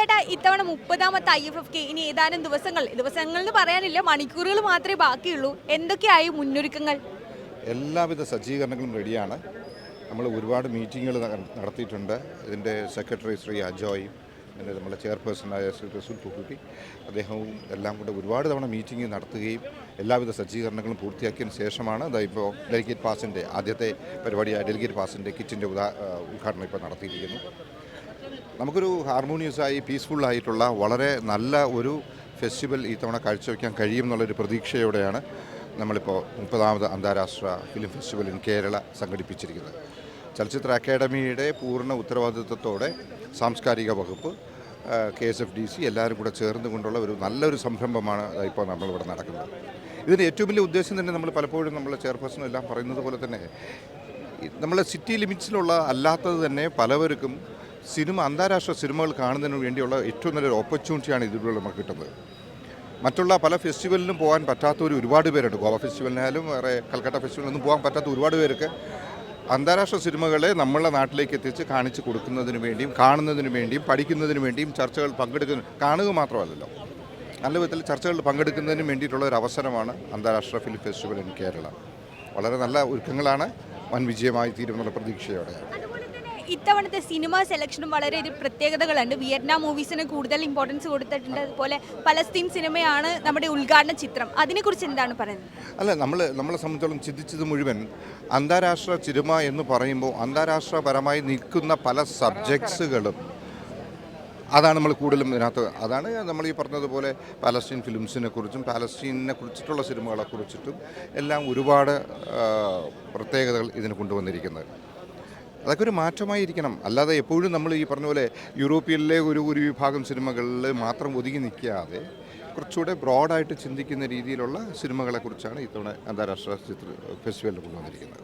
ചേട്ടാ ഇത്തവണ 30ാമത്തെ IFFK ഇനി ഏതാനും ദിവസങ്ങൾ എന്ന് പറയാനില്ല, മണിക്കൂറുകൾ മാത്രമേ ബാക്കിയുള്ളൂ. എന്തൊക്കെയായി മുന്നൊരുക്കങ്ങൾ? എല്ലാവിധ സജ്ജീകരണങ്ങളും റെഡിയാണ്. നമ്മൾ ഒരുപാട് മീറ്റിങ്ങുകൾ നടത്തിയിട്ടുണ്ട്. ഇതിൻ്റെ സെക്രട്ടറി ശ്രീ അജോയും പിന്നെ നമ്മുടെ ചെയർപേഴ്സണായ ശ്രീ റസൂൽ പൂക്കുട്ടി അദ്ദേഹവും എല്ലാം കൂടെ ഒരുപാട് തവണ മീറ്റിംഗ് നടത്തുകയും എല്ലാവിധ സജ്ജീകരണങ്ങളും പൂർത്തിയാക്കിയതിന് ശേഷമാണ് ഇപ്പോൾ ഡെലിഗേറ്റ് പാസിൻ്റെ ആദ്യത്തെ പരിപാടിയായ ഡെലിഗേറ്റ് പാസിൻ്റെ കിറ്റിൻ്റെ ഉദ്ഘാടനം ഇപ്പോൾ നടത്തിയിരിക്കുന്നു. നമുക്കൊരു ഹാർമോണിയസായി പീസ്ഫുള്ളായിട്ടുള്ള വളരെ നല്ല ഒരു ഫെസ്റ്റിവൽ ഈ തവണ കാഴ്ചവെക്കാൻ കഴിയും എന്നുള്ളൊരു പ്രതീക്ഷയോടെയാണ് നമ്മളിപ്പോൾ 30ാമത് അന്താരാഷ്ട്ര ഫിലിം ഫെസ്റ്റിവൽ ഇൻ കേരള സംഘടിപ്പിച്ചിരിക്കുന്നത്. ചലച്ചിത്ര അക്കാദമിയുടെ പൂർണ്ണ ഉത്തരവാദിത്വത്തോടെ സാംസ്കാരിക വകുപ്പ്, KSFDC എല്ലാവരും കൂടെ ചേർന്നുകൊണ്ടുള്ള ഒരു നല്ലൊരു സംരംഭമാണ് ഇപ്പോൾ നമ്മളിവിടെ നടക്കുന്നത്. ഇതിൻ്റെ ഏറ്റവും വലിയ ഉദ്ദേശം തന്നെ നമ്മൾ പലപ്പോഴും നമ്മളെ ചെയർപേഴ്സണും എല്ലാം പറയുന്നത് പോലെ തന്നെ നമ്മളെ സിറ്റി ലിമിറ്റ്സിലുള്ള അല്ലാത്തത് തന്നെ പലവർക്കും അന്താരാഷ്ട്ര സിനിമകൾ കാണുന്നതിന് വേണ്ടിയുള്ള ഏറ്റവും നല്ലൊരു ഓപ്പർച്യൂണിറ്റിയാണ് ഇതിലൂടെ നമുക്ക് കിട്ടുന്നത്. മറ്റുള്ള പല ഫെസ്റ്റിവലിനും പോകാൻ പറ്റാത്തവർ ഒരുപാട് പേരുണ്ട്. ഗോവ ഫെസ്റ്റിവലിനായാലും വേറെ കൽക്കട്ട ഫെസ്റ്റിവലിനൊന്നും പോകാൻ പറ്റാത്ത ഒരുപാട് പേർക്ക് അന്താരാഷ്ട്ര സിനിമകളെ നമ്മളെ നാട്ടിലേക്ക് എത്തിച്ച് കാണിച്ചു കൊടുക്കുന്നതിന് വേണ്ടിയും കാണുന്നതിന് വേണ്ടിയും പഠിക്കുന്നതിന് വേണ്ടിയും ചർച്ചകൾ കാണുക മാത്രമല്ലല്ലോ, നല്ല വിധത്തിൽ ചർച്ചകളിൽ പങ്കെടുക്കുന്നതിന് വേണ്ടിയിട്ടുള്ള ഒരു അവസരമാണ് അന്താരാഷ്ട്ര ഫിലിം ഫെസ്റ്റിവൽ ഇൻ കേരള. വളരെ നല്ല ഒരുക്കങ്ങളാണ്, വൻ വിജയമായി തീരുമെന്നുള്ള പ്രതീക്ഷയോടെ. ഇത്തവണത്തെ സിനിമ സെലക്ഷനും വളരെ പ്രത്യേകതകളുണ്ട്. വിയറ്റ്നാം മൂവീസിന് കൂടുതൽ ഇമ്പോർട്ടൻസ് കൊടുത്തിട്ടുണ്ട്. അതുപോലെ പലസ്തീൻ സിനിമയാണ് നമ്മുടെ ഉദ്ഘാടന ചിത്രം. അതിനെക്കുറിച്ച് എന്താണ് പറയുന്നത്? അല്ല, നമ്മളെ സംബന്ധിച്ചോളം ചിന്തിച്ചത് മുഴുവൻ അന്താരാഷ്ട്ര സിനിമ എന്ന് പറയുമ്പോൾ അന്താരാഷ്ട്രപരമായി നിൽക്കുന്ന പല സബ്ജക്ട്സുകളും അതാണ് നമ്മൾ കൂടുതലും ഇതിനകത്ത്. അതാണ് നമ്മൾ ഈ പറഞ്ഞതുപോലെ പാലസ്തീൻ ഫിലിംസിനെ കുറിച്ചും പാലസ്തീനെ കുറിച്ചിട്ടുള്ള സിനിമകളെ കുറിച്ചിട്ടും എല്ലാം ഒരുപാട് പ്രത്യേകതകൾ ഇതിന് കൊണ്ടുവന്നിരിക്കുന്നത്. അതൊക്കെ ഒരു മാറ്റമായിരിക്കണം. അല്ലാതെ എപ്പോഴും നമ്മൾ ഈ പറഞ്ഞ പോലെ യൂറോപ്പിലെ ഒരു വിഭാഗം സിനിമകളിൽ മാത്രം ഒതുങ്ങി നിൽക്കാതെ കുറച്ചുകൂടെ ബ്രോഡായിട്ട് ചിന്തിക്കുന്ന രീതിയിലുള്ള സിനിമകളെക്കുറിച്ചാണ് ഇത്തവണ അന്താരാഷ്ട്ര ചിത്ര ഫെസ്റ്റിവലിൽ കൊണ്ടുവന്നിരിക്കുന്നത്.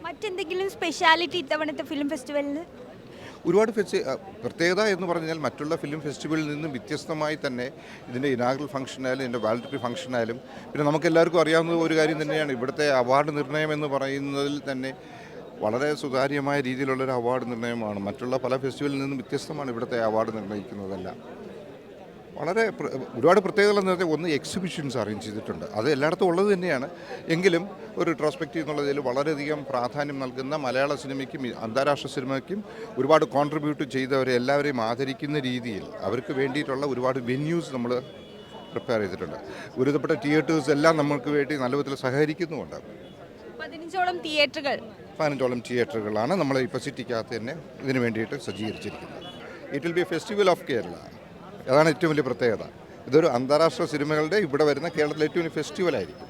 മറ്റെന്തെങ്കിലും സ്പെഷ്യാലിറ്റി ഇത്തവണത്തെ ഫിലിം ഫെസ്റ്റിവലിന്? ഒരുപാട് പ്രത്യേകത എന്ന് പറഞ്ഞാൽ മറ്റുള്ള ഫിലിം ഫെസ്റ്റിവലിൽ നിന്നും വ്യത്യസ്തമായി തന്നെ ഇതിൻ്റെ ഇനാഗറൽ ഫംഗ്ഷനായാലും ഇതിൻ്റെ വാലറ്ററി ഫംഗ്ഷനായാലും പിന്നെ നമുക്കെല്ലാവർക്കും അറിയാവുന്ന ഒരു കാര്യം തന്നെയാണ് ഇവിടുത്തെ അവാർഡ് നിർണ്ണയം എന്ന് പറയുന്നതിൽ തന്നെ വളരെ സുതാര്യമായ രീതിയിലുള്ളൊരു അവാർഡ് നിർണ്ണയമാണ്. മറ്റുള്ള പല ഫെസ്റ്റിവലിൽ നിന്നും വ്യത്യസ്തമാണ് ഇവിടുത്തെ അവാർഡ് നിർണ്ണയിക്കുന്നതെല്ലാം. വളരെ ഒരുപാട് പ്രത്യേകതകൾ എന്ന് പറഞ്ഞാൽ ഒന്ന് എക്സിബിഷൻസ് അറേഞ്ച് ചെയ്തിട്ടുണ്ട്. അത് എല്ലായിടത്തും ഉള്ളത് തന്നെയാണ്. എങ്കിലും ഒരു റെട്രോസ്പെക്റ്റീവ് എന്നുള്ളതിൽ വളരെയധികം പ്രാധാന്യം നൽകുന്ന മലയാള സിനിമയ്ക്കും അന്താരാഷ്ട്ര സിനിമയ്ക്കും ഒരുപാട് കോൺട്രിബ്യൂട്ട് ചെയ്തവരെ എല്ലാവരെയും ആദരിക്കുന്ന രീതിയിൽ അവർക്ക് വേണ്ടിയിട്ടുള്ള ഒരുപാട് വെന്യൂസ് നമ്മൾ പ്രിപ്പയർ ചെയ്തിട്ടുണ്ട്. ഒരുവിധപ്പെട്ട തിയേറ്റേഴ്സ് എല്ലാം നമ്മൾക്ക് വേണ്ടി നല്ല വിധത്തിൽ സഹകരിക്കുന്നുമുണ്ട്. 15ഓളം തിയേറ്ററുകളാണ് നമ്മൾ ഇപ്പോൾ സിറ്റിക്കകത്ത് തന്നെ ഇതിന് വേണ്ടിയിട്ട് സജ്ജീകരിച്ചിരിക്കുന്നത്. It will be a festival of Kerala. അതാണ് ഏറ്റവും വലിയ പ്രത്യേകത. ഇതൊരു അന്താരാഷ്ട്ര സിനിമകളുടെ ഇവിടെ വരുന്ന കേരളത്തിലെ ഏറ്റവും വലിയ ഫെസ്റ്റിവലായിരിക്കും.